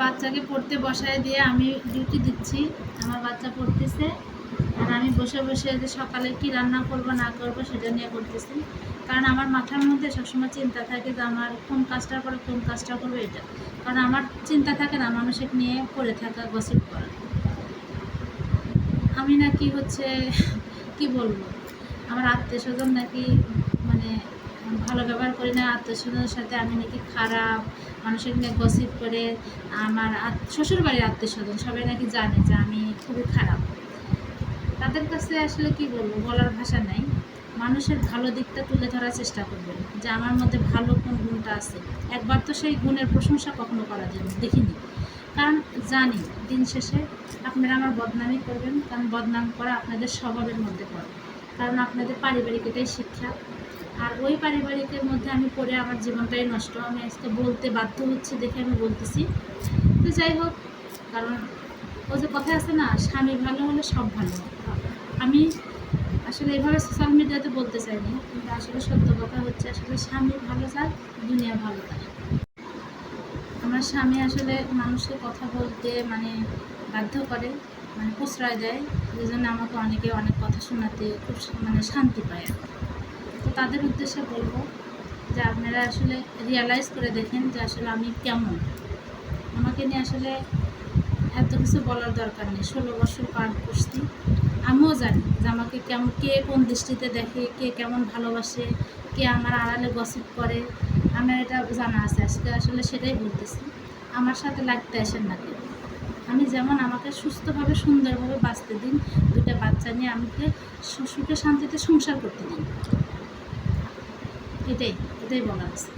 বাচ্চাকে পড়তে বসায় দিয়ে আমি ডিউটি দিচ্ছি, আমার বাচ্চা পড়তেছে, আর আমি বসে বসে যে সকালে কি রান্না করব না করব সেটা নিয়ে করতেছি। কারণ আমার মাথার মধ্যে সবসময় চিন্তা থাকে যে আমার কোন কাজটার পরে কোন কাজটা করবো এটা। কারণ আমার চিন্তা থাকে না মানুষের নিয়ে পড়ে থাকা, গসিপ করা। আমি নাকি হচ্ছে কি বলবো, আমার আত্মীয় স্বজন নাকি মানে ভালো ব্যবহার করি না, আত্মীয় স্বজনের সাথে আমি নাকি খারাপ, মানুষের নিয়ে গসিপ করে। আমার শ্বশুরবাড়ির আত্মীয় স্বজন সবাই নাকি জানে যে আমি খুবই খারাপ। তাদের কাছে আসলে কি বলবো, বলার ভাষা নাই। মানুষের ভালো দিকটা তুলে ধরার চেষ্টা করবেন, যে আমার মধ্যে ভালো কোন গুণটা আছে। একবার তো সেই গুণের প্রশংসা কখনো করা যাবে দেখিনি, কারণ জানি দিন শেষে আপনারা আমার বদনামই করবেন। কারণ বদনাম করা আপনাদের স্বভাবের মধ্যে পড়ে, কারণ আপনাদের পারিবারিক এটাই শিক্ষা। আর ওই পারিবারিকের মধ্যে আমি পড়ে আমার জীবনটাই নষ্ট। আমি আজকে বলতে বাধ্য হচ্ছি দেখে আমি বলতেছি। তো যাই হোক, কারণ ও যে কথা আছে না, স্বামী ভালো হলে সব ভালো। আমি আসলে এভাবে সোশ্যাল মিডিয়াতে বলতে চাইনি, কিন্তু আসলে সত্য কথা হচ্ছে আসলে স্বামী ভালো চায়, দুনিয়া ভালো চায়। আমার স্বামী আসলে মানুষকে কথা বলতে মানে বাধ্য করে, মানে প্রশ্রয় দেয়। এই জন্য আমাকে অনেকে অনেক কথা শোনাতে খুব মানে শান্তি পায়। তো তাদের উদ্দেশ্যে বলবো যে আপনারা আসলে রিয়ালাইজ করে দেখেন যে আসলে আমি কেমন। আমাকে নিয়ে আসলে এত কিছু বলার দরকার নেই। 16 বছর পার করছি, আমিও জানি যে আমাকে কেমন, কে কোন দৃষ্টিতে দেখে, কে কেমন ভালোবাসে, কে আমার আড়ালে গসিপ করে, আমার এটা জানা আছে। আজকে আসলে সেটাই বলতেছি, আমার সাথে লাগতে আসেন না কেউ। আমি যেমন, আমাকে সুস্থভাবে সুন্দরভাবে বাঁচতে দিন, দুটো বাচ্চা নিয়ে আমাকে সুখে শান্তিতে সংসার করতে দিন। এটাই এটাই বলার আছে।